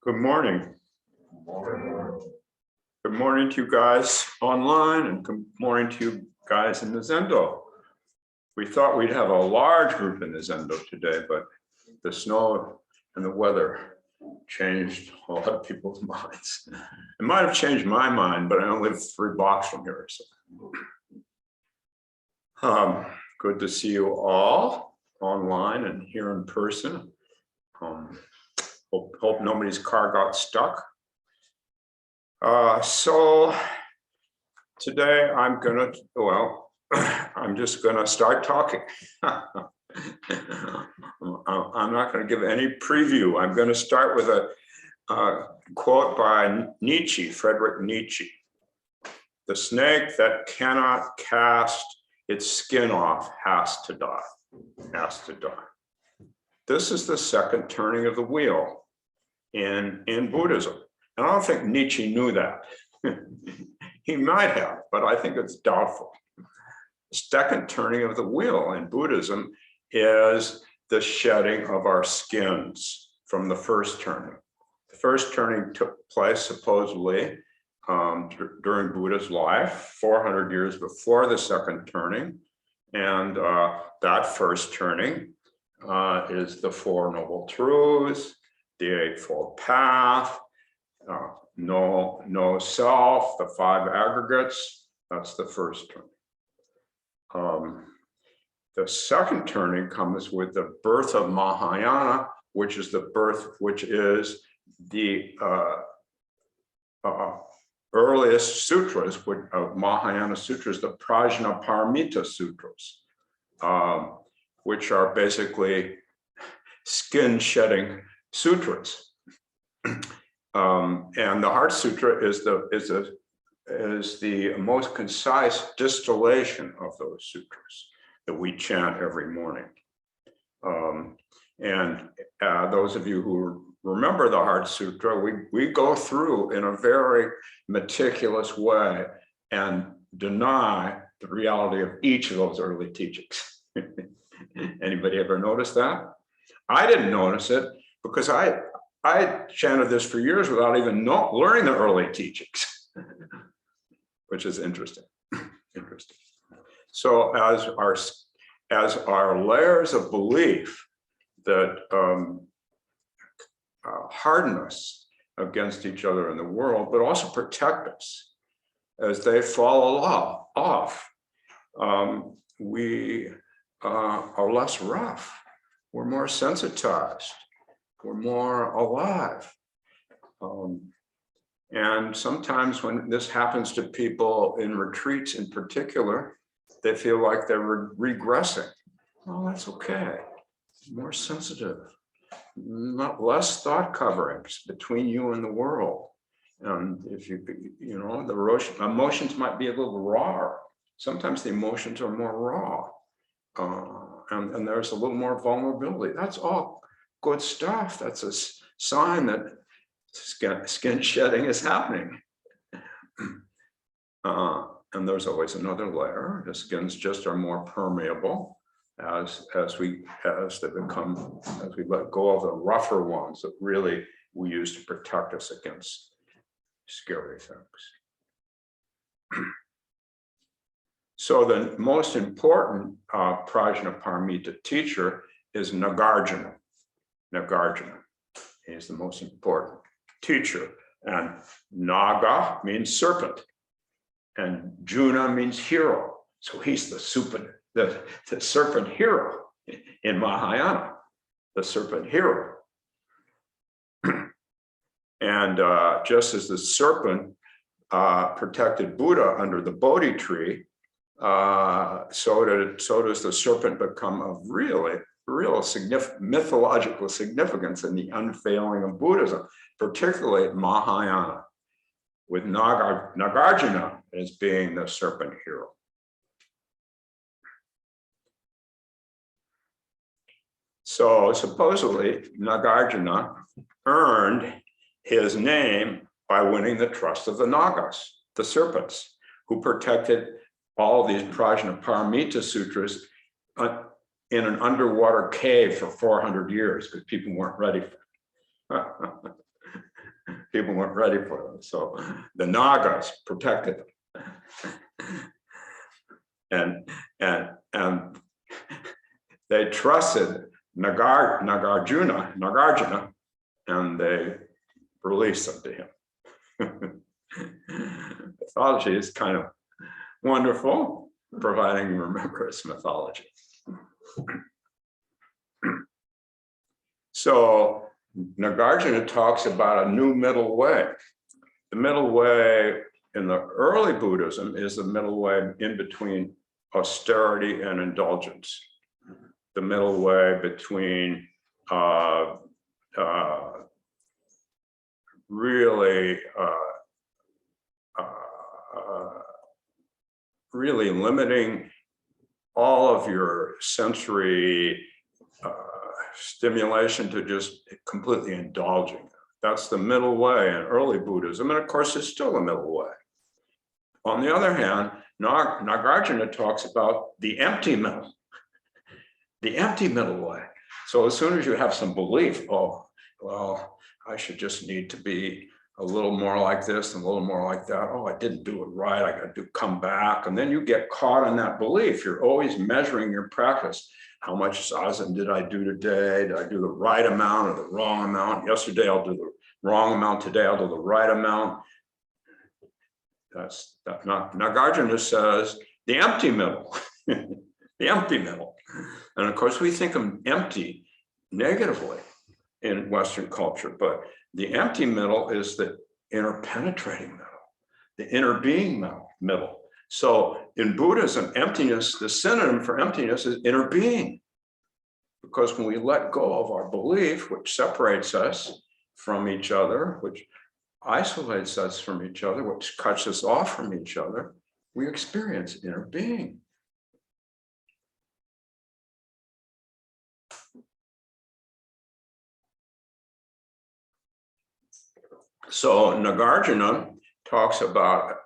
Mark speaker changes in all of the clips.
Speaker 1: Good morning. Good morning to you guys online, and good morning to you guys in the Zendo. We thought we'd have a large group in the Zendo today, but the snow and the weather changed a lot of people's minds. It might have changed my mind, but I only live 3 blocks from here. So. Good to see you all online and here in person. Hope nobody's car got stuck. So today I'm just gonna start talking. I'm not gonna give any preview. I'm gonna start with a quote by Nietzsche, Friedrich Nietzsche. "The snake that cannot cast its skin off has to die, has to die." This is the second turning of the wheel in Buddhism. And I don't think Nietzsche knew that. He might have, but I think it's doubtful. The second turning of the wheel in Buddhism is the shedding of our skins from the first turning. The first turning took place supposedly during Buddha's life, 400 years before the second turning. And that first turning is the Four Noble Truths, the Eightfold Path, no self, the 5 aggregates. That's the first turning. The second turning comes with the birth of Mahayana, which is the earliest sutras of Mahayana sutras, the Prajnaparamita sutras, which are basically skin shedding sutras. And the Heart Sutra is the most concise distillation of those sutras that we chant every morning. And those of you who remember the Heart Sutra, we go through in a very meticulous way and deny the reality of each of those early teachings. Anybody ever notice that? I didn't notice it because I chanted this for years without even learning the early teachings, which is interesting. Interesting. So as our layers of belief that harden us against each other in the world, but also protect us as they fall off, we are less rough. We're more sensitized. We're more alive. And sometimes when this happens to people in retreats in particular, they feel like they're regressing. Oh, that's okay. More sensitive. Less thought coverings between you and the world. And if the emotions might be a little raw. Sometimes the emotions are more raw. And there's a little more vulnerability. That's all good stuff. That's a sign that skin shedding is happening. And there's always another layer. The skins just are more permeable as we let go of the rougher ones that really we use to protect us against scary things. So the most important Prajnaparamita teacher is Nagarjuna. Nagarjuna is the most important teacher. And Naga means serpent. And Juna means hero. So he's the serpent hero in Mahayana, the serpent hero. And just as the serpent protected Buddha under the Bodhi tree, so does the serpent become of real mythological significance in the unfailing of Buddhism, particularly Mahayana, with Nagarjuna as being the serpent hero. So supposedly Nagarjuna earned his name by winning the trust of the Nagas, the serpents, who protected all these Prajnaparamita sutras in an underwater cave for 400 years because people weren't ready for it. people weren't ready for them. So the Nagas protected them. And they trusted Nagarjuna, and they released them to him. Mythology is kind of wonderful, providing you remember its mythology. So Nagarjuna talks about a new middle way. The middle way in the early Buddhism is the middle way in between austerity and indulgence. The middle way between really limiting all of your sensory stimulation to just completely indulging. That's the middle way in early Buddhism, and of course it's still a middle way. On the other hand, Nagarjuna talks about the empty middle way. So as soon as you have some belief, oh, well, I should just need to be a little more like this and a little more like that. Oh, I didn't do it right. I got to come back. And then you get caught in that belief. You're always measuring your practice. How much zazen did I do today? Did I do the right amount or the wrong amount? Yesterday, I'll do the wrong amount. Today, I'll do the right amount. That's not. Nagarjuna says the empty middle, the empty middle. And of course, we think of empty negatively in Western culture, but the empty middle is the inner penetrating middle, the inner being middle. So in Buddhism, emptiness, the synonym for emptiness is inner being. Because when we let go of our belief, which separates us from each other, which isolates us from each other, which cuts us off from each other, we experience inner being. So Nagarjuna talks about,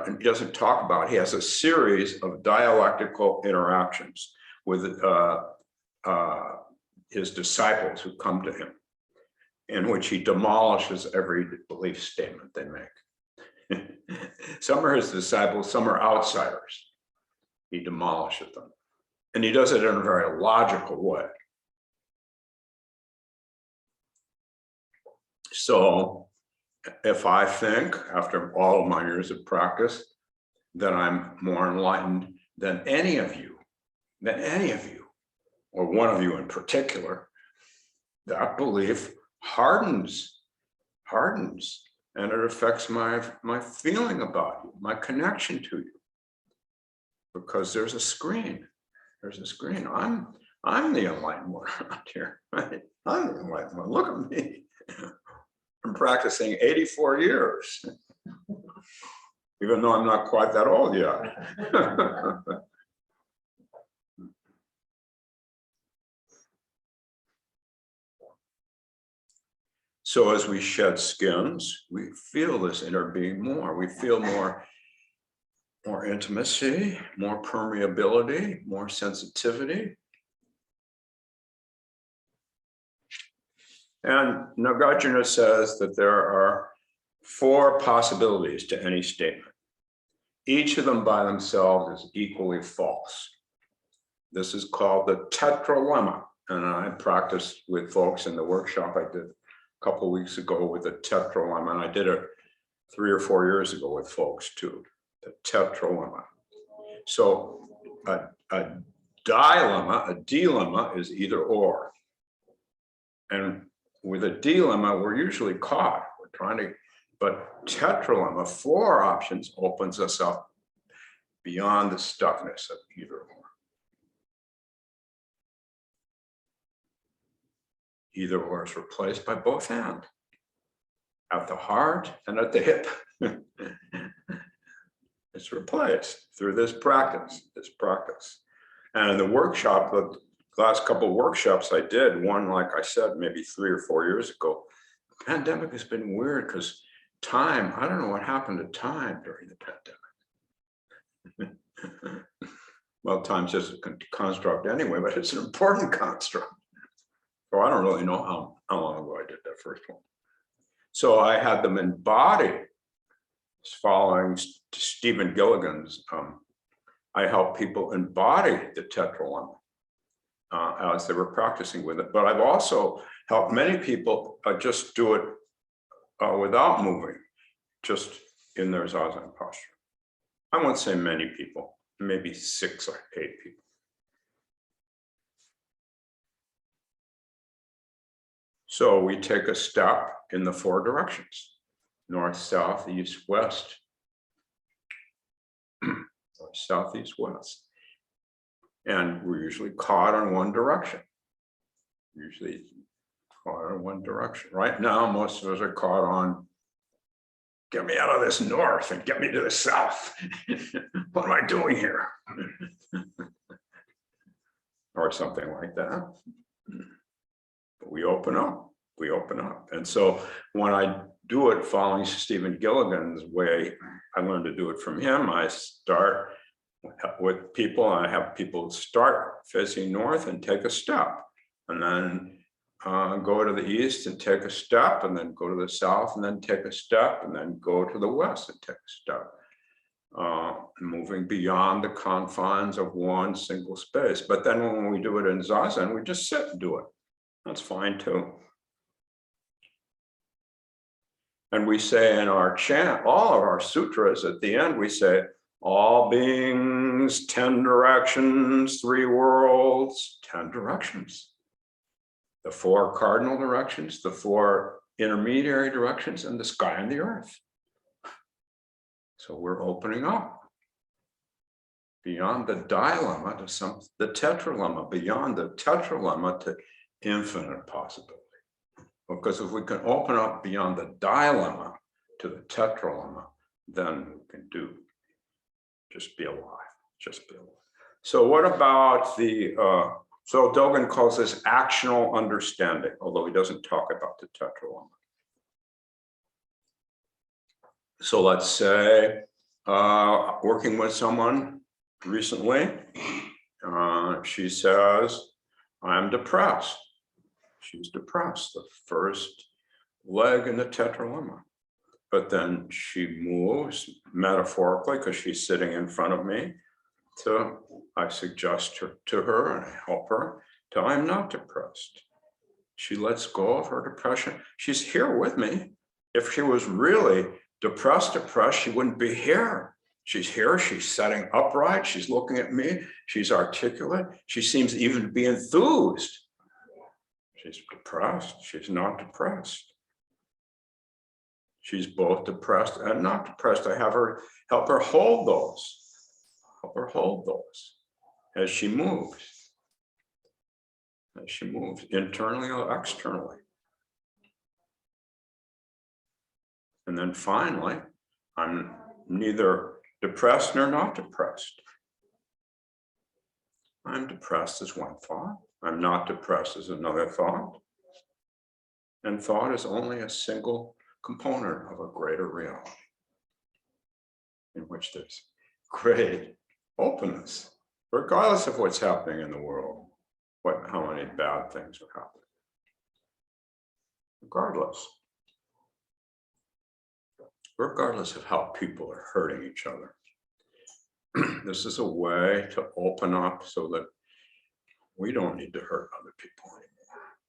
Speaker 1: he doesn't talk about, he has a series of dialectical interactions with his disciples who come to him, in which he demolishes every belief statement they make. Some are his disciples, some are outsiders. He demolishes them. And he does it in a very logical way. So if I think, after all of my years of practice, that I'm more enlightened than any of you, or one of you in particular, that belief hardens, and it affects my feeling about you, my connection to you, because there's a screen. I'm the enlightened one around here, right? I'm the enlightened one. Look at me. I'm practicing 84 years, even though I'm not quite that old yet. So as we shed skins, we feel this inner being more. We feel more intimacy, more permeability, more sensitivity. And Nagarjuna says that there are 4 possibilities to any statement. Each of them by themselves is equally false. This is called the Tetralemma. And I practiced with folks in the workshop I did a couple of weeks ago with the Tetralemma, and I did it 3 or 4 years ago with folks too, the Tetralemma. So a dilemma is either or. And with a dilemma, we're usually caught. We're trying to, but Tetralemma, 4 options, opens us up beyond the stuckness of either or. Either or is replaced by both hands, at the heart and at the hip. It's replaced through this practice. And in the workshop, the last couple of workshops I did, one, like I said, maybe 3 or 4 years ago, the pandemic has been weird because time, I don't know what happened to time during the pandemic. Well, time's just a construct anyway, but it's an important construct. So I don't really know how long ago I did that first one. So I had them embody, following Stephen Gilligan's. I help people embody the Tetralemma as they were practicing with it. But I've also helped many people just do it without moving, just in their Zazen posture. I won't say many people, maybe 6 or 8 people. So we take a step in the 4 directions: north, south, east, west. North, south, east, west. And we're usually caught on one direction. Usually caught on one direction. Right now, most of us are caught on, get me out of this north and get me to the south. What am I doing here? Or something like that. But we open up. And so when I do it following Stephen Gilligan's way, I learned to do it from him. I start with people, and I have people start facing north and take a step, and then go to the east and take a step, and then go to the south and then take a step, and then go to the west and take a step. Moving beyond the confines of one single space. But then when we do it in Zazen, we just sit and do it. That's fine too. And we say in our chant, all of our sutras, at the end, we say, all beings, 10 directions, 3 worlds, 10 directions. The 4 cardinal directions, the 4 intermediary directions, and the sky and the earth. So we're opening up beyond the dilemma to the tetralemma, beyond the tetralemma to infinite possibility. Because if we can open up beyond the dilemma to the tetralemma, then we can do just be alive, just be alive. So what about the, so Dogen calls this actional understanding, although he doesn't talk about the tetralemma. So let's say working with someone recently, she says, I'm depressed. She's depressed, the first leg in the tetralemma. But then she moves metaphorically, because she's sitting in front of me, I suggest to her and I help her till I'm not depressed. She lets go of her depression. She's here with me. If she was really depressed, she wouldn't be here. She's here, she's sitting upright, she's looking at me, she's articulate, she seems even to be enthused. She's depressed, she's not depressed. She's both depressed and not depressed. I have her help her hold those, as she moves internally or externally. And then finally, I'm neither depressed nor not depressed. I'm depressed as one thought. I'm not depressed as another thought. And thought is only a single component of a greater reality in which there's great openness, regardless of what's happening in the world, how many bad things are happening. Regardless of how people are hurting each other. This is a way to open up so that we don't need to hurt other people anymore.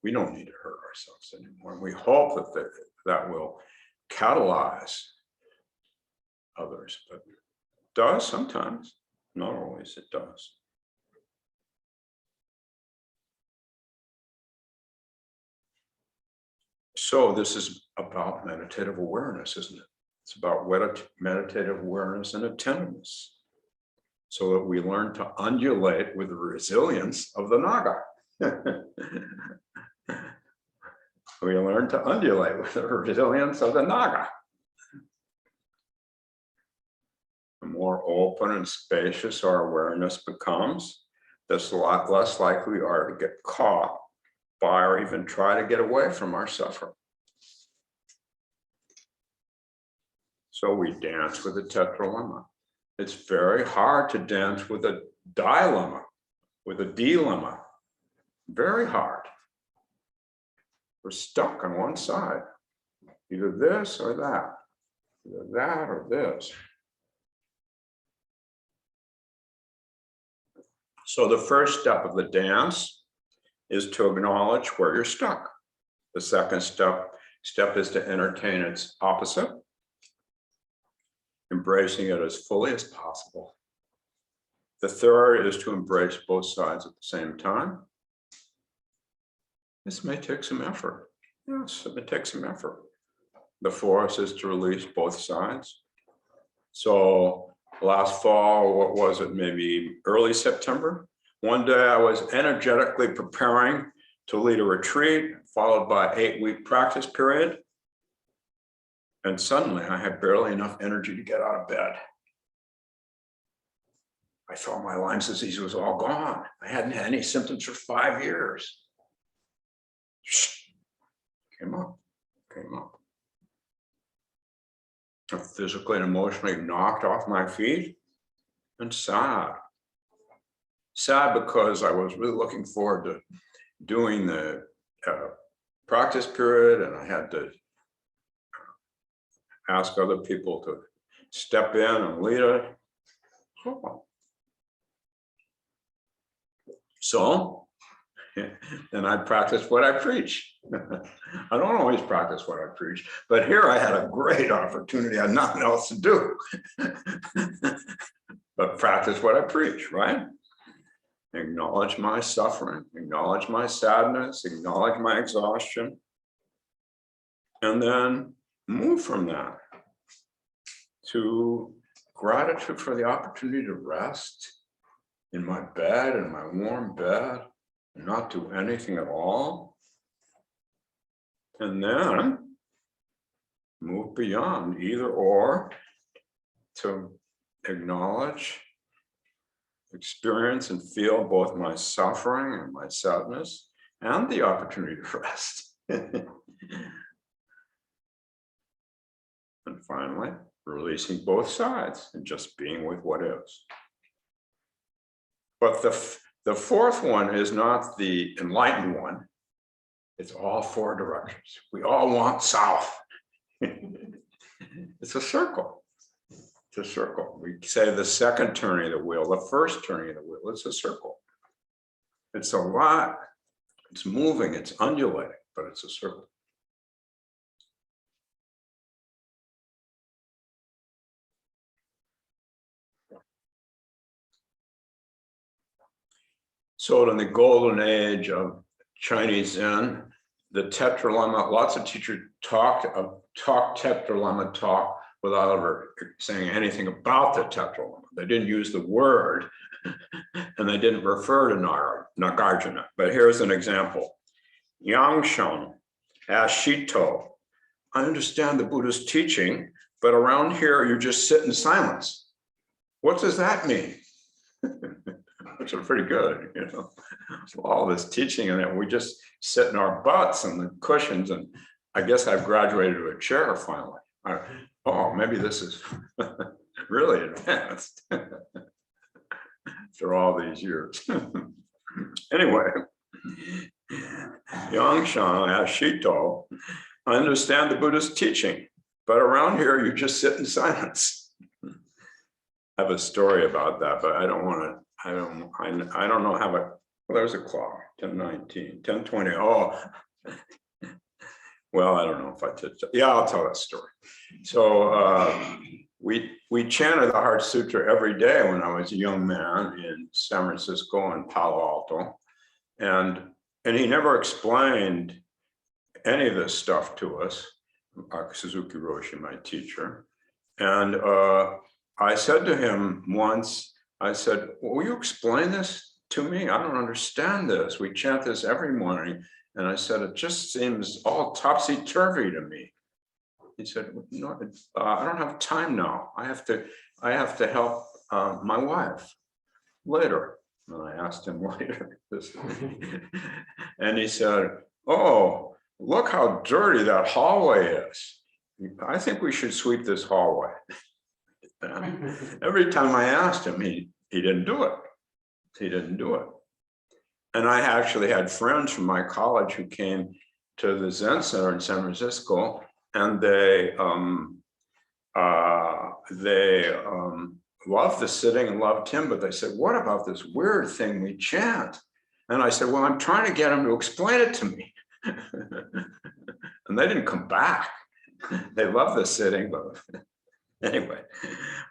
Speaker 1: We don't need to hurt ourselves anymore. And we hope that will catalyze others, but it does sometimes, not always, it does. So this is about meditative awareness, isn't it? It's about meditative awareness and attentiveness, so that we learn to undulate with the resilience of the Naga. We learn to undulate with the resilience of the Naga. The more open and spacious our awareness becomes, the lot less likely we are to get caught by or even try to get away from our suffering. So we dance with the tetralemma. It's very hard to dance with a dilemma, with a dilemma. Very hard. We're stuck on one side. either this or that, either that or this. So the first step of the dance is to acknowledge where you're stuck. The second step is to entertain its opposite, embracing it as fully as possible. The third is to embrace both sides at the same time. This may take some effort. Yes, it takes some effort. The fourth is to release both sides. So last fall, what was it, maybe early September? One day I was energetically preparing to lead a retreat, followed by an 8-week practice period. And suddenly I had barely enough energy to get out of bed. I thought my Lyme's disease was all gone. I hadn't had any symptoms for 5 years. Came up. I physically and emotionally knocked off my feet and sad. Sad because I was really looking forward to doing the practice period, and I had to ask other people to step in and lead it. So, and I practiced what I preach. I don't always practice what I preach, but here I had a great opportunity. I had nothing else to do but practice what I preach, right? Acknowledge my suffering, acknowledge my sadness, acknowledge my exhaustion, and then move from that to gratitude for the opportunity to rest in my bed, in my warm bed, and not do anything at all. And then move beyond either or to acknowledge, experience, and feel both my suffering and my sadness and the opportunity to rest. And finally, releasing both sides and just being with what is. But the fourth one is not the enlightened one. It's all 4 directions. We all want south. It's a circle. It's a circle. We say the second turning of the wheel, the first turning of the wheel. It's a circle. It's a lot. It's moving. It's undulating, but it's a circle. So in the golden age of Chinese Zen, the Tetralemma, lots of teachers talk Tetralemma talk without ever saying anything about the Tetralemma. They didn't use the word and they didn't refer to Nagarjuna. But here's an example. Yangshan asked Shito, I understand the Buddha's teaching, but around here you just sit in silence. What does that mean? Which are pretty good, you know. So all this teaching, and then we just sit in our butts and the cushions, and I guess I've graduated to a chair finally. Oh, maybe this is really advanced after all these years. Anyway, Yangshan asked Shito, I understand the Buddha's teaching, but around here you just sit in silence. I have a story about that, but I don't want to. I don't know how it. Well, there's a clock. 10:19, 10:20. Oh, well, I don't know if I did. Yeah, I'll tell that story. So we chanted the Heart Sutra every day when I was a young man in San Francisco and Palo Alto, and he never explained any of this stuff to us. Suzuki Roshi, my teacher, and I said to him once. I said, well, will you explain this to me? I don't understand this. We chant this every morning. And I said, it just seems all topsy-turvy to me. He said, no, I don't have time now. I have to help my wife later. And I asked him later this. And he said, oh, look how dirty that hallway is. I think we should sweep this hallway. And every time I asked him, he didn't do it. He didn't do it. And I actually had friends from my college who came to the Zen Center in San Francisco and they loved the sitting and loved him, but they said, what about this weird thing we chant? And I said, well, I'm trying to get him to explain it to me. And they didn't come back. They love the sitting, but anyway,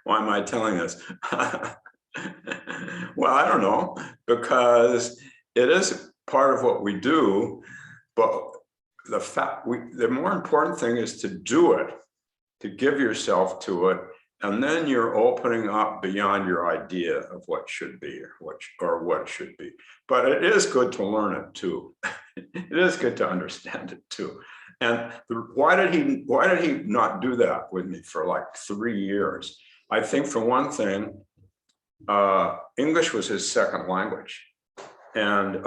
Speaker 1: why am I telling this? Well, I don't know, because it is part of what we do, but the more important thing is to do it, to give yourself to it, and then you're opening up beyond your idea of what should be or what should be. But it is good to learn it too. It is good to understand it too. And why did he not do that with me for like 3 years? I think for one thing, English was his second language, and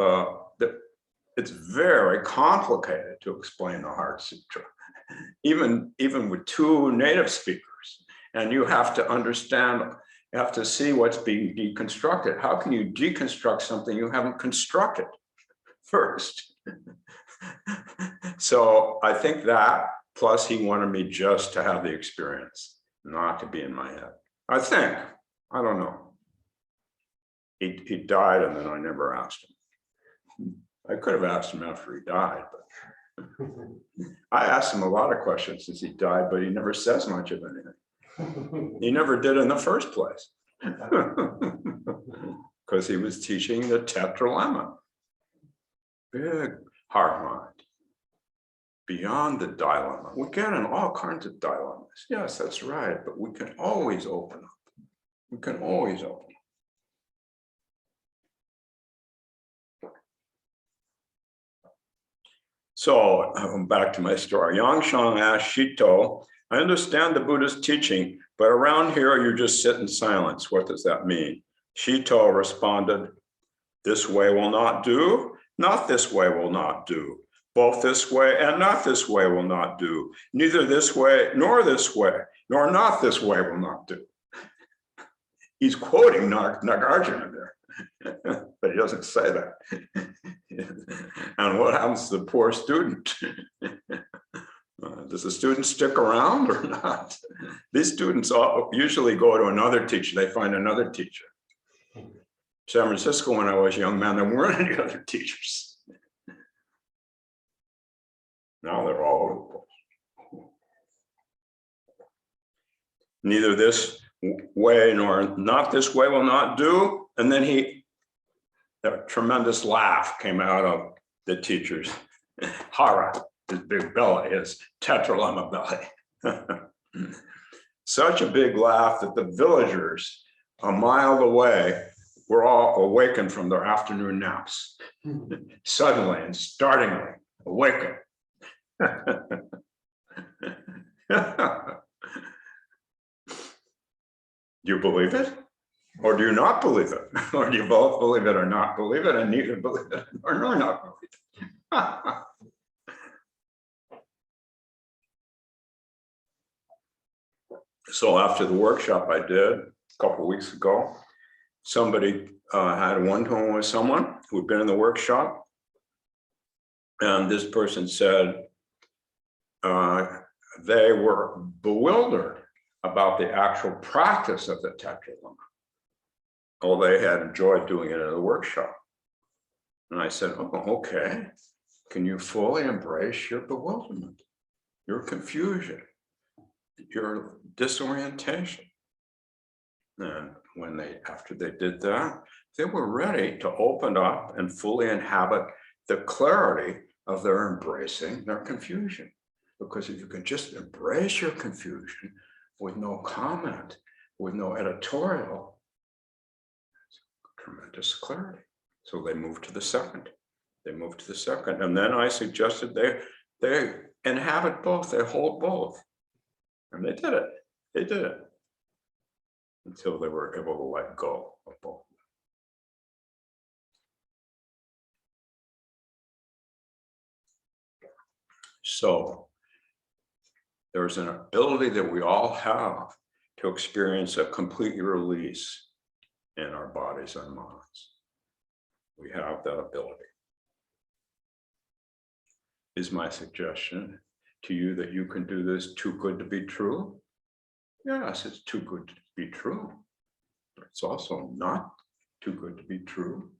Speaker 1: it's very complicated to explain the Heart Sutra, even with 2 native speakers. And you have to understand, you have to see what's being deconstructed. How can you deconstruct something you haven't constructed first? So I think that, plus he wanted me just to have the experience, not to be in my head. I think, I don't know. He died, and then I never asked him. I could have asked him after he died, but I asked him a lot of questions since he died, but he never says much of anything. He never did in the first place, because he was teaching the Tetralemma. Big heart mind, beyond the dilemma. We get in all kinds of dilemmas. Yes, that's right, but we can always open up. We can always open up. So back to my story. Yangshang asked Shito, I understand the Buddha's teaching, but around here you just sit in silence. What does that mean? Shito responded, this way will not do, not this way will not do. Both this way and not this way will not do. Neither this way, nor not this way will not do. He's quoting Nagarjuna there, but he doesn't say that. And what happens to the poor student? Does the student stick around or not? These students usually go to another teacher. They find another teacher. San Francisco, when I was a young man, there weren't any other teachers. Now they're all over the place. Neither this way nor not this way will not do. And then a tremendous laugh came out of the teachers. Hara, his big belly, his Tetralemma belly. Such a big laugh that the villagers a mile away were all awakened from their afternoon naps. Suddenly and startlingly awakened. Do you believe it? Or do you not believe it? Or do you both believe it or not believe it, and neither believe it or not believe it? So after the workshop I did a couple of weeks ago, somebody had a one-to-one with someone who had been in the workshop. And this person said they were bewildered about the actual practice of the Tetralemma. Oh, they had enjoyed doing it at a workshop. And I said, oh, okay. Can you fully embrace your bewilderment, your confusion, your disorientation? And after they did that, they were ready to open up and fully inhabit the clarity of their embracing their confusion. Because if you can just embrace your confusion with no comment, with no editorial, tremendous clarity. So they moved to the second. And then I suggested they inhabit both, they hold both. And they did it. Until they were able to let go of both. So there's an ability that we all have to experience a complete release in our bodies and minds. We have that ability. Is my suggestion. to you that you can do this too good to be true? Yes, it's too good to be true. But it's also not too good to be true.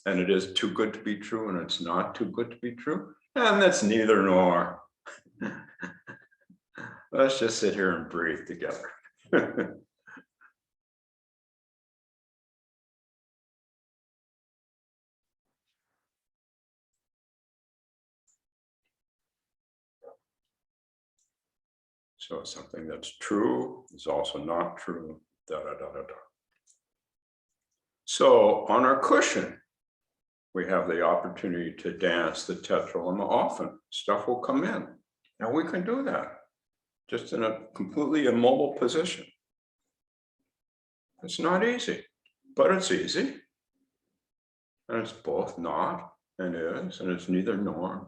Speaker 1: And it is too good to be true, and it's not too good to be true. And that's neither nor. Let's just sit here and breathe together. So something that's true is also not true. Da, da, da, da, da. So on our cushion, we have the opportunity to dance the Tetralemma often. Stuff will come in. Now we can do that just in a completely immobile position. It's not easy, but it's easy. And it's both not and is, and it's neither nor.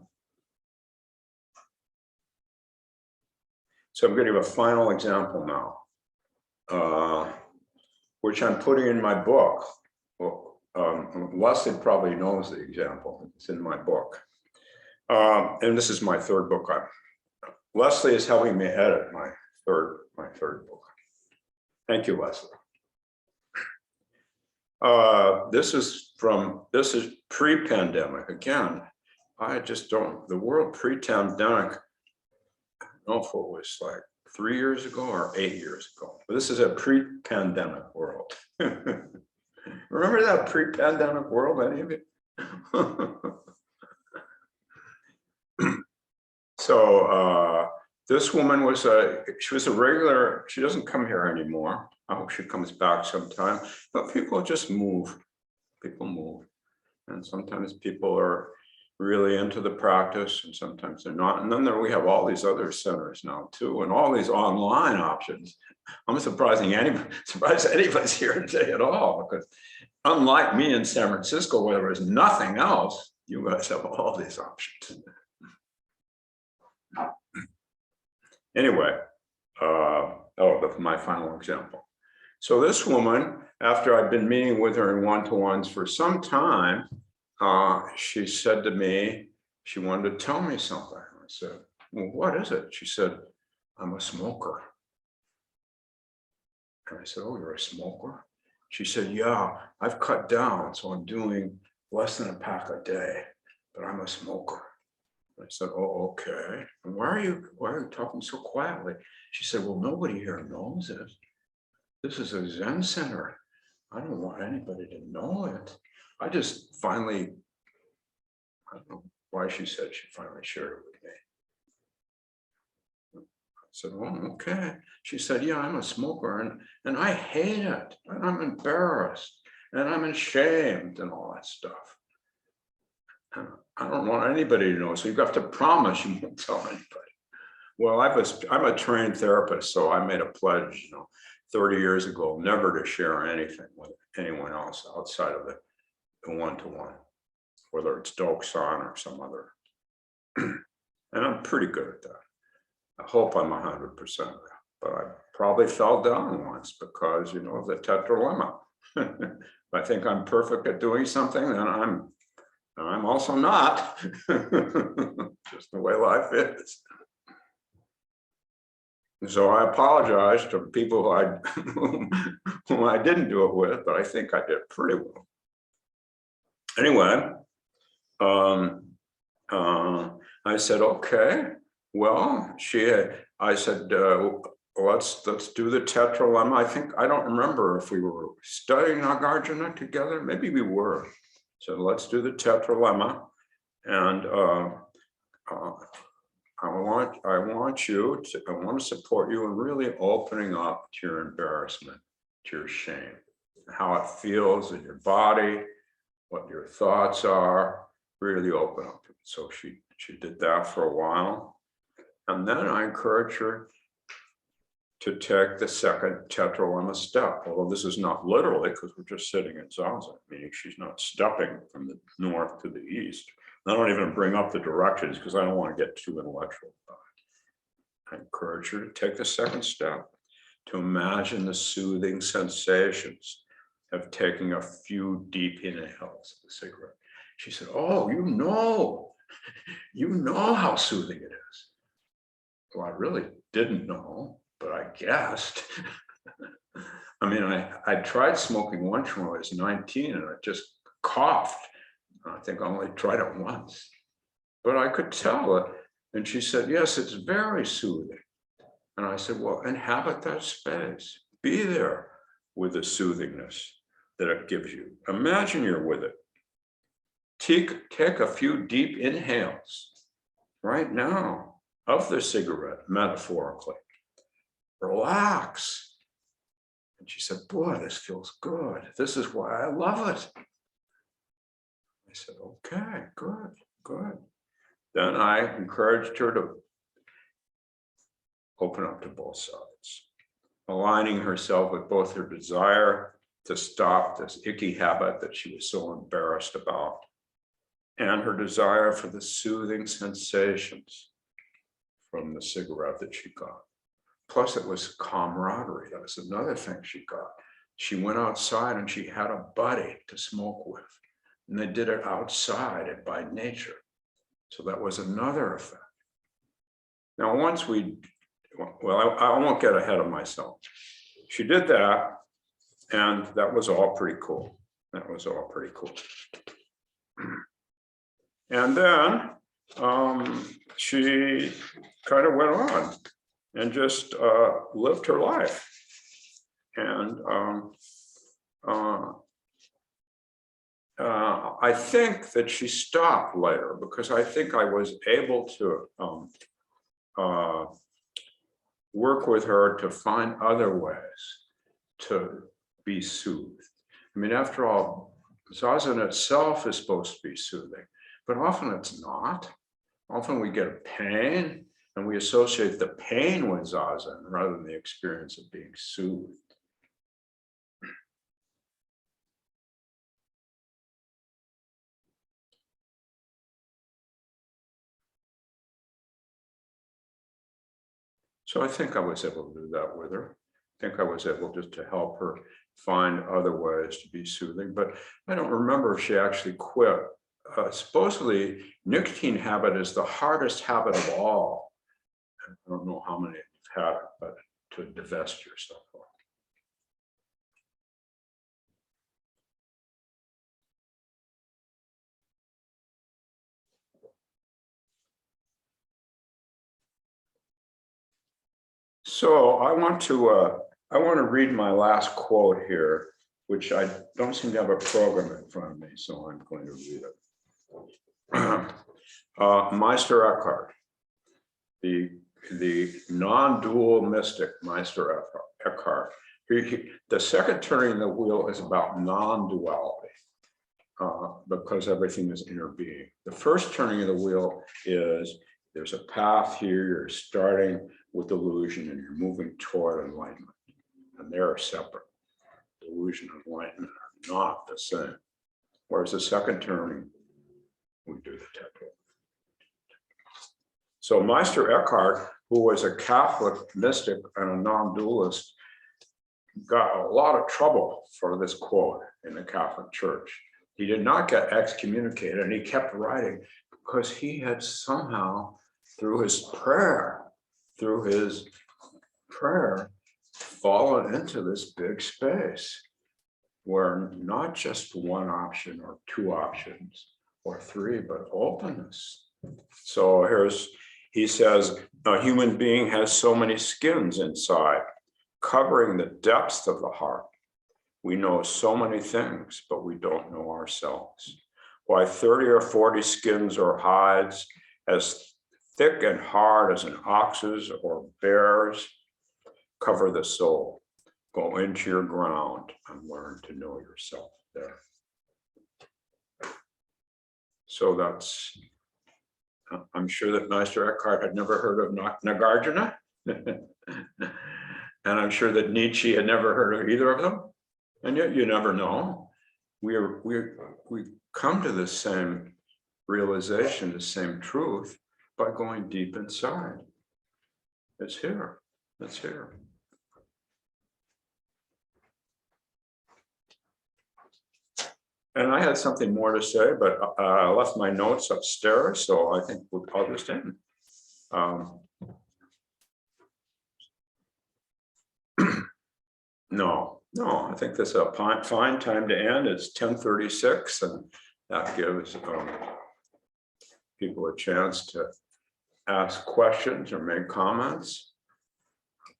Speaker 1: So I'm going to give a final example now, which I'm putting in my book. Well, Leslie probably knows the example. It's in my book. And this is my third book. Leslie is helping me edit my third book. Thank you, Leslie. This is pre-pandemic. Again, I just don't, the world pre-pandemic, I don't know if it was like 3 years ago or 8 years ago, but this is a pre-pandemic world. Remember that pre-pandemic world, any of you? So this woman was she was a regular, she doesn't come here anymore. I hope she comes back sometime, but people just move. People move. And sometimes people are really into the practice and sometimes they're not. And then we have all these other centers now too, and all these online options. I'm surprised anybody's here today at all, because unlike me in San Francisco, where there is nothing else, you guys have all these options. Anyway, my final example. So this woman, after I've been meeting with her in one-to-ones for some time, she said to me, she wanted to tell me something. I said, well, what is it? She said, I'm a smoker. And I said, oh, you're a smoker? She said, yeah, I've cut down, so I'm doing less than a pack a day, but I'm a smoker. I said, oh, okay. And why are you talking so quietly? She said, well, nobody here knows it. This is a Zen center. I don't want anybody to know it. I just finally, I don't know why she said she finally shared it with me. I said, well, okay. She said, yeah, I'm a smoker and I hate it. And I'm embarrassed and I'm ashamed and all that stuff. And I don't want anybody to know. So you have to promise you won't tell anybody. Well, I'm a trained therapist, so I made a pledge, 30 years ago, never to share anything with anyone else outside of the one-to-one, whether it's Doksan or some other. And I'm pretty good at that. I hope I'm 100% of that, but I probably fell down once because, of the Tetralemma. If I think I'm perfect at doing something, then I'm also not. Just the way life is. So I apologize to people whom I didn't do it with, but I think I did pretty well. Anyway, I said, okay, well, I said, let's do the Tetralemma. I don't remember if we were studying Nagarjuna together. Maybe we were. So let's do the Tetralemma. And I want to support you in really opening up to your embarrassment, to your shame, how it feels in your body, what your thoughts are, really open up. So she did that for a while. And then I encourage her to take the second Tetralemma step, although this is not literally because we're just sitting in Zazen, meaning she's not stepping from the north to the east. I don't even bring up the directions because I don't want to get too intellectual about it. I encourage her to take the second step, to imagine the soothing sensations of taking a few deep inhales of the cigarette. She said, oh, you know how soothing it is. well, I really didn't know, but I guessed. I mean, I tried smoking once when I was 19 and I just coughed. I think I only tried it once, but I could tell it. And she said, yes, it's very soothing. And I said, well, inhabit that space. Be there with the soothingness that it gives you. Imagine you're with it. Take a few deep inhales right now of the cigarette, metaphorically. Relax. And she said, boy, this feels good. This is why I love it. I said, okay, good, good. Then I encouraged her to open up to both sides, aligning herself with both her desire to stop this icky habit that she was so embarrassed about, and her desire for the soothing sensations from the cigarette that she got. Plus, it was camaraderie. That was another thing she got. She went outside and she had a buddy to smoke with, and they did it outside and by nature. So that was another effect. Now, once well, I won't get ahead of myself. She did that, and that was all pretty cool. That was all pretty cool. And then she kind of went on and just lived her life. And I think that she stopped later because I think I was able to work with her to find other ways to be soothed. I mean, after all, zazen itself is supposed to be soothing, but often it's not. Often we get pain and we associate the pain with zazen rather than the experience of being soothed. So I think I was able to do that with her. I think I was able just to help her find other ways to be soothing, but I don't remember if she actually quit. Supposedly, nicotine habit is the hardest habit of all. I don't know how many you've had it, but to divest yourself of. So I want to read my last quote here, which I don't seem to have a program in front of me, so I'm going to read it. Meister Eckhart, the non-dual mystic Meister Eckhart. The second turning of the wheel is about non-duality, because everything is inner being. The first turning of the wheel is there's a path here, you're starting with delusion and you're moving toward enlightenment, and they're separate. Delusion and enlightenment are not the same. Whereas the second turning, we do the Tetralemma. So Meister Eckhart, who was a Catholic mystic and a non-dualist, got a lot of trouble for this quote in the Catholic Church. He did not get excommunicated, and he kept writing because he had somehow, through his prayer, fallen into this big space where not just one option or two options or three, but openness. So he says, a human being has so many skins inside, covering the depths of the heart. We know so many things, but we don't know ourselves. Why 30 or 40 skins or hides as thick and hard as an ox's or bear's cover the soul. Go into your ground and learn to know yourself there. So that's, I'm sure that Meister Eckhart had never heard of Nagarjuna. And I'm sure that Nietzsche had never heard of either of them. And yet you never know. We come to the same realization, the same truth by going deep inside. It's here. It's here. And I had something more to say, but I left my notes upstairs, so I think I'll just end. No, I think this is a fine time to end. It's 10:36, and that gives people a chance to ask questions or make comments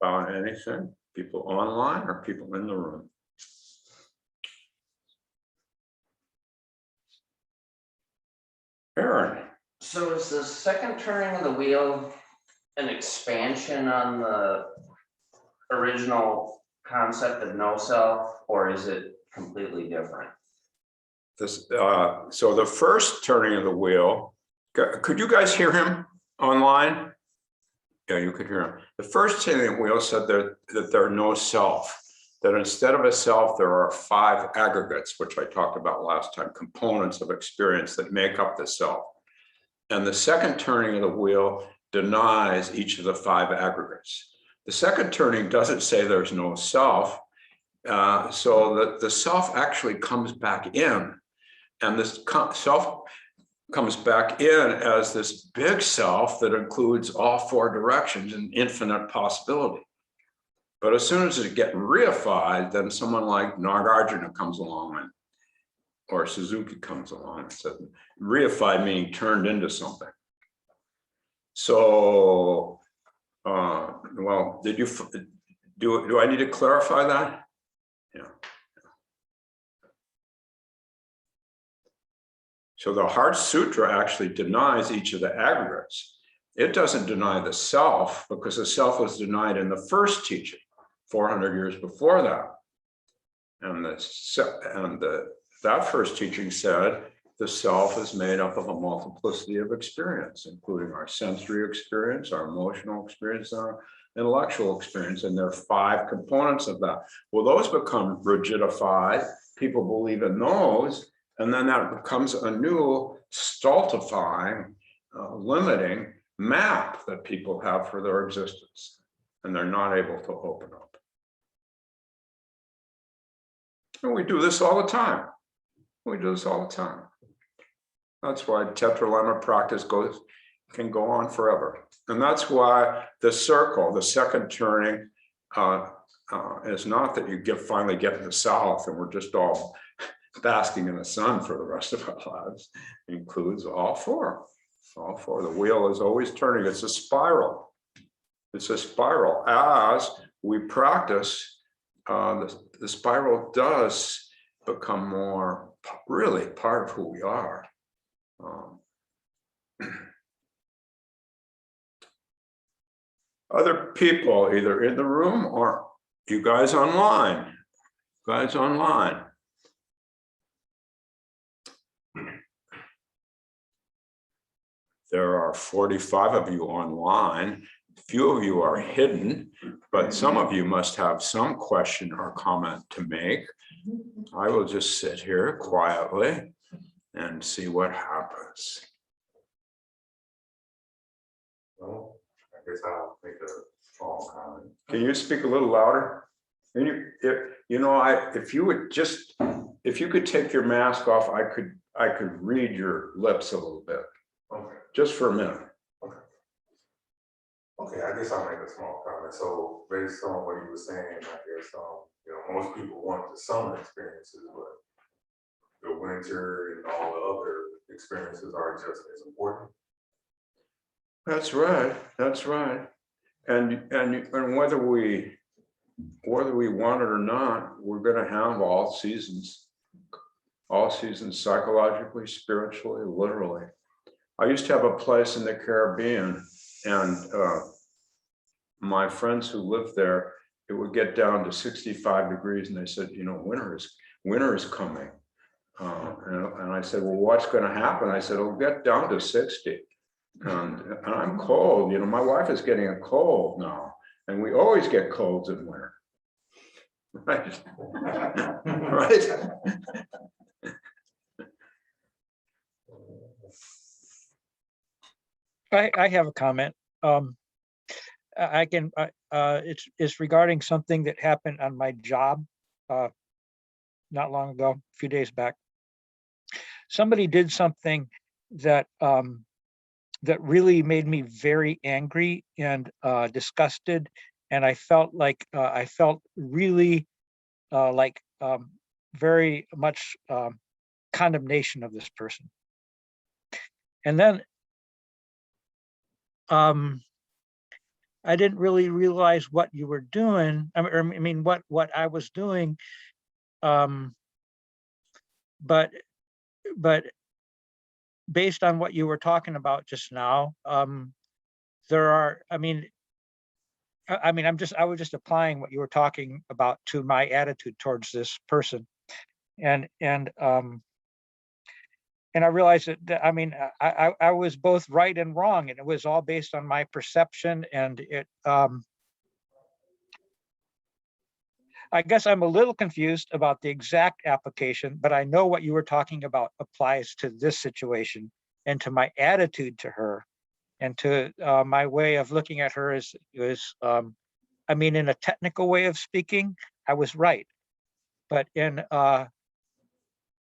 Speaker 1: about anything, people online or people in the room. Aaron.
Speaker 2: So is the second turning of the wheel an expansion on the original concept of no self, or is it completely different?
Speaker 1: This, so the first turning of the wheel, could you guys hear him online? Yeah, you could hear him. The first turning of the wheel said that there are no self, that instead of a self, there are 5 aggregates, which I talked about last time, components of experience that make up the self. And the second turning of the wheel denies each of the 5 aggregates. The second turning doesn't say there's no self, so that the self actually comes back in, and this self comes back in as this big self that includes all 4 directions and infinite possibility. But as soon as it gets reified, then someone like Nagarjuna comes along, or Suzuki comes along and says, reified meaning turned into something. So, well, did you do I need to clarify that? Yeah. So the Heart Sutra actually denies each of the aggregates. It doesn't deny the self, because the self was denied in the first teaching, 400 years before that. And that first teaching said the self is made up of a multiplicity of experience, including our sensory experience, our emotional experience, and our intellectual experience. And there are 5 components of that. Well, those become rigidified. People believe in those. And then that becomes a new stultifying, limiting map that people have for their existence. And they're not able to open up. And we do this all the time. We do this all the time. That's why Tetralemma practice can go on forever. And that's why the circle, the second turning, is not that you finally get in the south and we're just all basking in the sun for the rest of our lives. It includes all 4. All 4. The wheel is always turning. It's a spiral. It's a spiral. As we practice, the spiral does become more really part of who we are. Other people, either in the room or you guys online. There are 45 of you online. Few of you are hidden, but some of you must have some question or comment to make. I will just sit here quietly and see what happens.
Speaker 3: Well, I guess I'll make a small comment.
Speaker 1: Can you speak a little louder? And if you could take your mask off, I could read your lips a little bit.
Speaker 3: Okay.
Speaker 1: Just for a minute.
Speaker 3: Okay, I guess I'll make a small comment. So based on what you were saying, I guess most people want the summer experiences, but the winter and all the other experiences are just as important.
Speaker 1: That's right. And whether we want it or not, we're going to have all seasons psychologically, spiritually, literally. I used to have a place in the Caribbean, and my friends who lived there, it would get down to 65 degrees, and they said, winter is coming. And I said, well, what's going to happen? I said, it'll get down to 60. And I'm cold. My wife is getting a cold now, and we always get colds in winter. Right? Right?
Speaker 4: I have a comment. It's regarding something that happened on my job not long ago, a few days back. Somebody did something that that really made me very angry and disgusted, and I felt like I felt really like very much condemnation of this person. And then I didn't really realize what you were doing. I mean, what I was doing. But based on what you were talking about just now, there are, I was just applying what you were talking about to my attitude towards this person. And I realized that I was both right and wrong, and it was all based on my perception. And it, I guess I'm a little confused about the exact application, but I know what you were talking about applies to this situation and to my attitude to her, and to my way of looking at her is in a technical way of speaking, I was right, but in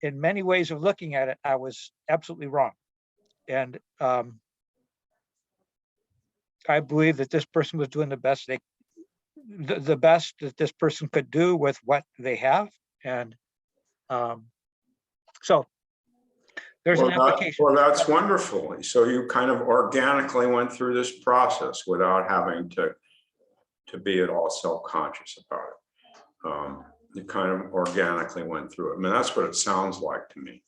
Speaker 4: many ways of looking at it, I was absolutely wrong. And I believe that this person was doing the best the best that this person could do with what they have. And so there's an application.
Speaker 1: Well, that's wonderful. So you kind of organically went through this process without having to be at all self-conscious about it. You kind of organically went through it. I mean, that's what it sounds like to me.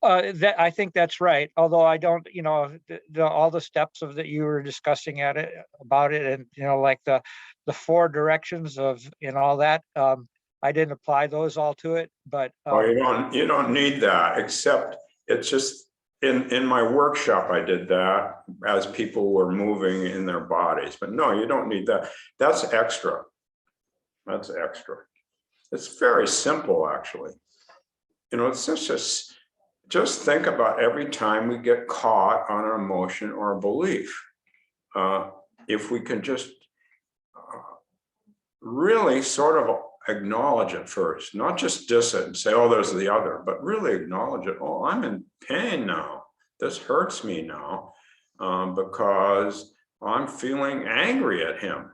Speaker 4: That I think that's right. Although I don't, all the steps of that you were discussing about it, and like the 4 directions of and all that. I didn't apply those all to it, but
Speaker 1: you don't need that, except it's just in my workshop I did that as people were moving in their bodies. But no, you don't need that. That's extra. That's extra. It's very simple, actually. It's just think about every time we get caught on an emotion or a belief. If we can just really sort of acknowledge it first, not just diss it and say, oh, there's the other, but really acknowledge it. Oh, I'm in pain now. This hurts me now because I'm feeling angry at him.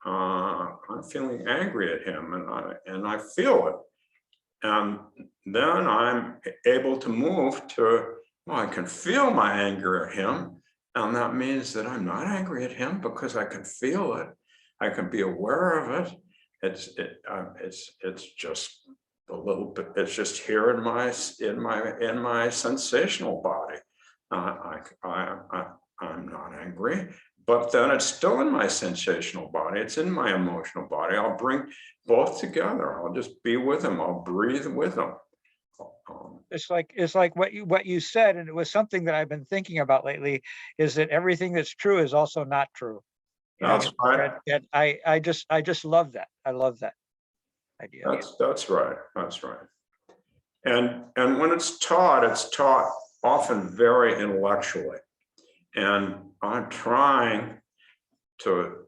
Speaker 1: I'm feeling angry at him, and I feel it. And then I'm able to move to, well, I can feel my anger at him. And that means that I'm not angry at him because I can feel it. I can be aware of it. It's just a little bit, it's just here in my sensational body. I'm not angry, but then it's still in my sensational body. It's in my emotional body. I'll bring both together. I'll just be with him. I'll breathe with him.
Speaker 4: It's like what you said, and it was something that I've been thinking about lately, is that everything that's true is also not true.
Speaker 1: That's right.
Speaker 4: And I just love that. I love that idea.
Speaker 1: That's right. That's right. And when it's taught often very intellectually. And I'm trying to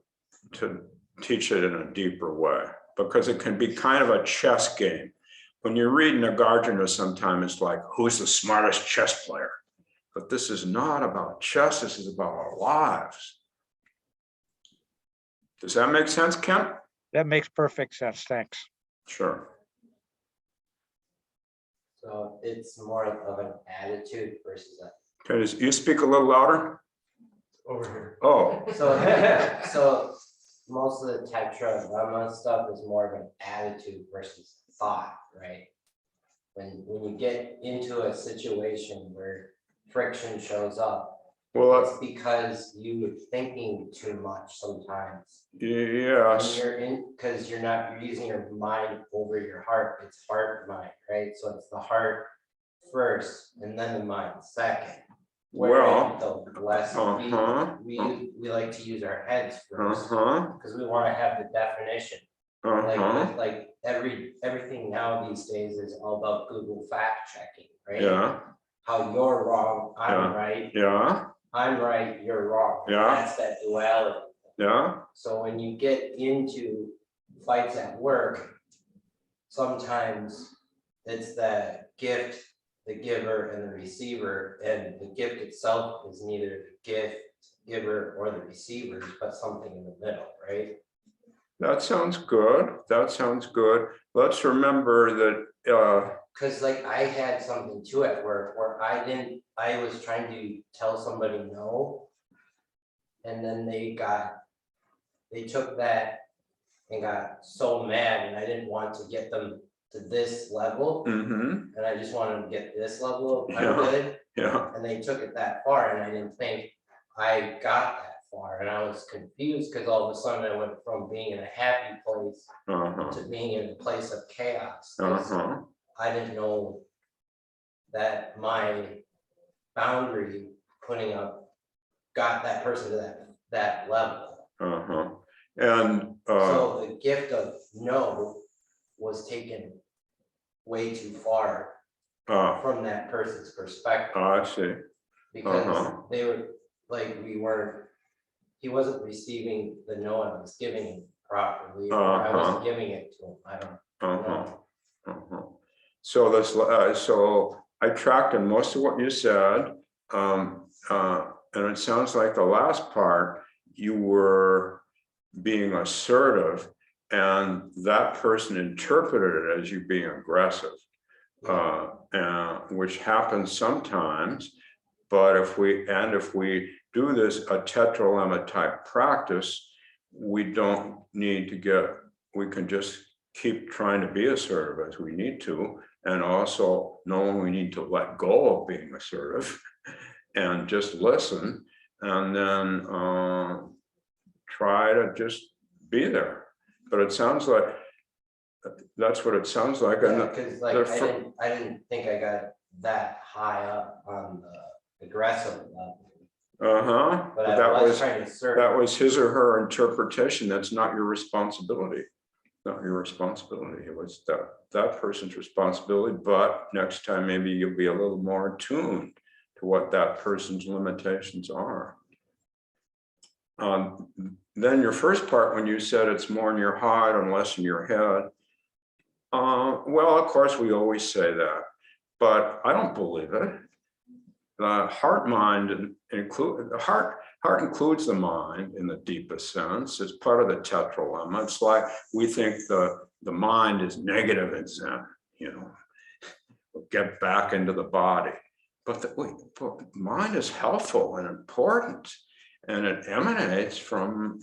Speaker 1: teach it in a deeper way, because it can be kind of a chess game. When you read Nagarjuna, sometimes it's like, who's the smartest chess player? But this is not about chess. This is about our lives. Does that make sense, Kent?
Speaker 4: That makes perfect sense. Thanks.
Speaker 1: Sure.
Speaker 5: So it's more of an attitude versus a.
Speaker 1: Can you speak a little louder?
Speaker 3: Over here.
Speaker 1: Oh.
Speaker 5: So most of the Tetralemma stuff is more of an attitude versus thought, right? When you get into a situation where friction shows up,
Speaker 1: Well,
Speaker 5: it's because you're thinking too much sometimes.
Speaker 1: yes.
Speaker 5: And because you're using your mind over your heart. It's heart mind, right? So it's the heart first and then the mind second.
Speaker 1: Well,
Speaker 5: the less we like to use our heads first because we want to have the definition. Like everything now these days is all about Google fact checking, right?
Speaker 1: Yeah.
Speaker 5: How you're wrong, I'm right.
Speaker 1: Yeah.
Speaker 5: I'm right, you're wrong.
Speaker 1: Yeah.
Speaker 5: That's that duality.
Speaker 1: Yeah.
Speaker 5: So when you get into fights at work, sometimes it's the gift, the giver, and the receiver, and the gift itself is neither the giver or the receiver, but something in the middle, right?
Speaker 1: That sounds good. That sounds good. Let's remember that,
Speaker 5: Cause like I had something too at work where I was trying to tell somebody no. And then they took that and got so mad, and I didn't want to get them to this level.
Speaker 1: mhm,
Speaker 5: And I just wanted to get this level of
Speaker 1: Yeah.
Speaker 5: I'm good,
Speaker 1: yeah,
Speaker 5: and they took it that far, and I didn't think I got that far, and I was confused, cause all of a sudden I went from being in a happy place to being in a place of chaos. 'Cause I didn't know that my boundary putting up got that person to that level.
Speaker 1: and,
Speaker 5: So the gift of no was taken way too far from that person's perspective,
Speaker 1: I see,
Speaker 5: because they were like, he wasn't receiving the no I was giving him properly, or I wasn't giving it to him, I don't know.
Speaker 1: So this, so I tracked in most of what you said. And it sounds like the last part, you were being assertive, and that person interpreted it as you being aggressive, which happens sometimes. But if we do this, a tetralemma type practice, we don't need to we can just keep trying to be assertive as we need to, and also knowing we need to let go of being assertive and just listen, and then try to just be there. But it sounds like that's what it sounds like.
Speaker 5: Yeah, cause like I didn't think I got that high up on the aggressive level. But I was trying to serve.
Speaker 1: That was his or her interpretation. That's not your responsibility. Not your responsibility. It was that person's responsibility. But next time, maybe you'll be a little more attuned to what that person's limitations are. Then your first part, when you said it's more in your heart and less in your head. Well, of course, we always say that, but I don't believe it. The heart mind heart includes the mind in the deepest sense. It's part of the Tetralemma. It's like we think the mind is negative and Zen, we'll get back into the body. But the mind is helpful and important, and it emanates from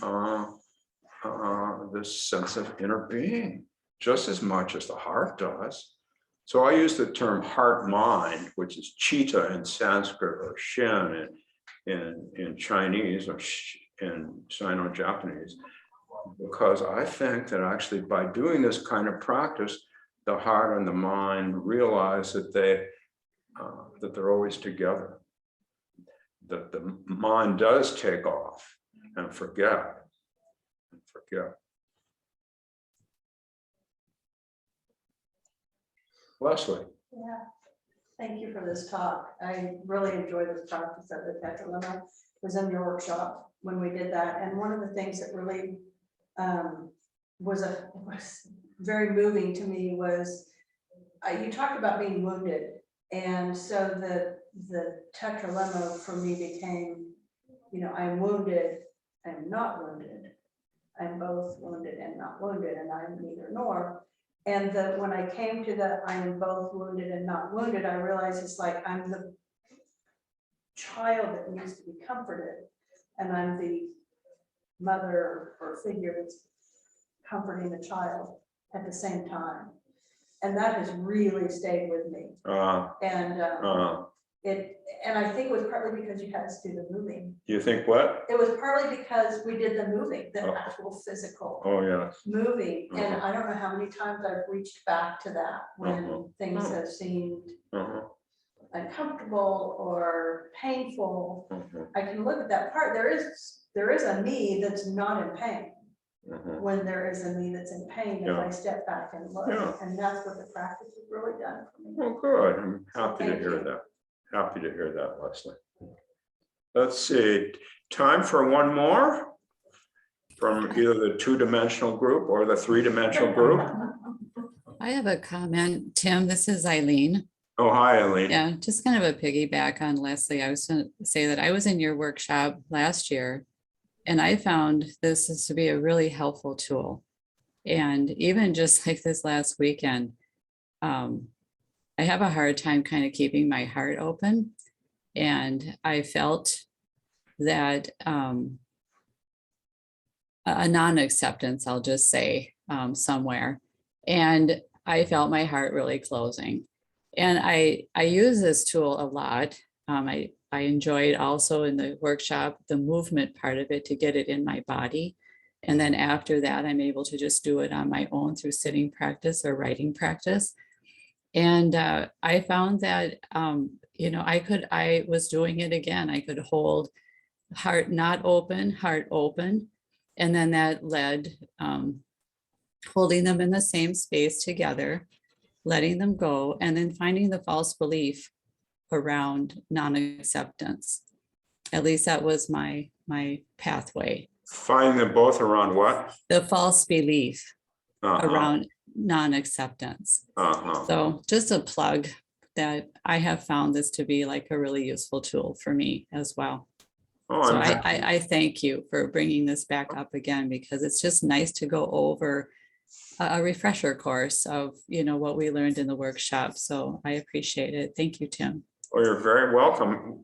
Speaker 1: this sense of inner being just as much as the heart does. So I use the term heart mind, which is chitta in Sanskrit, or shin in Chinese, or in Sino-Japanese, because I think that actually by doing this kind of practice, the heart and the mind realize that they're always together, that the mind does take off and forget. Leslie.
Speaker 6: Yeah, thank you for this talk. I really enjoyed this practice of the Tetralemma. Was in your workshop when we did that, and one of the things that really was very moving to me was you talked about being wounded, and so the Tetralemma for me became, I'm wounded, I'm not wounded, I'm both wounded and not wounded, and I'm neither nor. And when I came to the I am both wounded and not wounded, I realized it's like I'm the child that needs to be comforted, and I'm the mother or figure that's comforting the child at the same time. And that has really stayed with me. And I think it was partly because you had us do the moving.
Speaker 1: You think what?
Speaker 6: It was partly because we did the moving, the actual physical moving. And I don't know how many times I've reached back to that when things have seemed uncomfortable or painful. I can look at that part. There is a me that's not in pain. When there is a me that's in pain, if I step back and look, and that's what the practice has really done for me.
Speaker 1: Oh, good. I'm happy to hear that. Happy to hear that, Leslie. Let's see, time for one more from either the two-dimensional group or the three-dimensional group.
Speaker 7: I have a comment, Tim. This is Eileen.
Speaker 1: Oh, hi, Eileen.
Speaker 7: Yeah, just kind of a piggyback on Leslie. I was going to say that I was in your workshop last year, and I found this is to be a really helpful tool. And even just like this last weekend, I have a hard time kind of keeping my heart open. And I felt that a non-acceptance, I'll just say, somewhere. And I felt my heart really closing. And I use this tool a lot. I enjoyed also in the workshop, the movement part of it to get it in my body. And then after that, I'm able to just do it on my own through sitting practice or writing practice. And I found that, I was doing it again. I could hold heart not open, heart open. And then that led holding them in the same space together, letting them go, and then finding the false belief around non-acceptance. At least that was my pathway.
Speaker 1: Find them both around what?
Speaker 7: The false belief
Speaker 1: Uh-huh.
Speaker 7: around non-acceptance.
Speaker 1: Uh-huh.
Speaker 7: So just a plug that I have found this to be like a really useful tool for me as well.
Speaker 1: Oh,
Speaker 7: So
Speaker 1: I'm
Speaker 7: I thank you for bringing this back up again, because it's just nice to go over a refresher course of, what we learned in the workshop. So I appreciate it. Thank you, Tim.
Speaker 1: Oh, you're very welcome.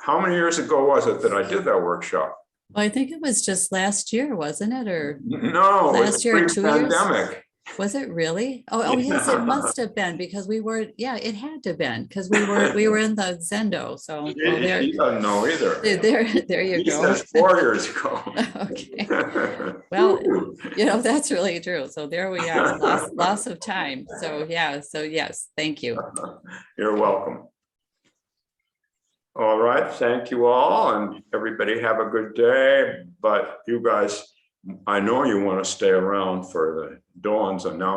Speaker 1: How many years ago was it that I did that workshop?
Speaker 7: Well, I think it was just last year, wasn't it? Or
Speaker 1: No, it was
Speaker 7: last year, 2 years?
Speaker 1: pre-pandemic.
Speaker 7: Was it really? Oh, yes, it must have been, because we were, yeah, it had to have been, because we were in the Zendo. So well,
Speaker 1: He doesn't know either.
Speaker 7: there you
Speaker 1: He
Speaker 7: go.
Speaker 1: says 4 years ago.
Speaker 7: Okay. Well, that's really true. So there we are, loss of time. So yeah, so yes, thank you.
Speaker 1: You're welcome. All right, thank you all, and everybody have a good day. But you guys, I know you want to stay around for the Dawn's announcement.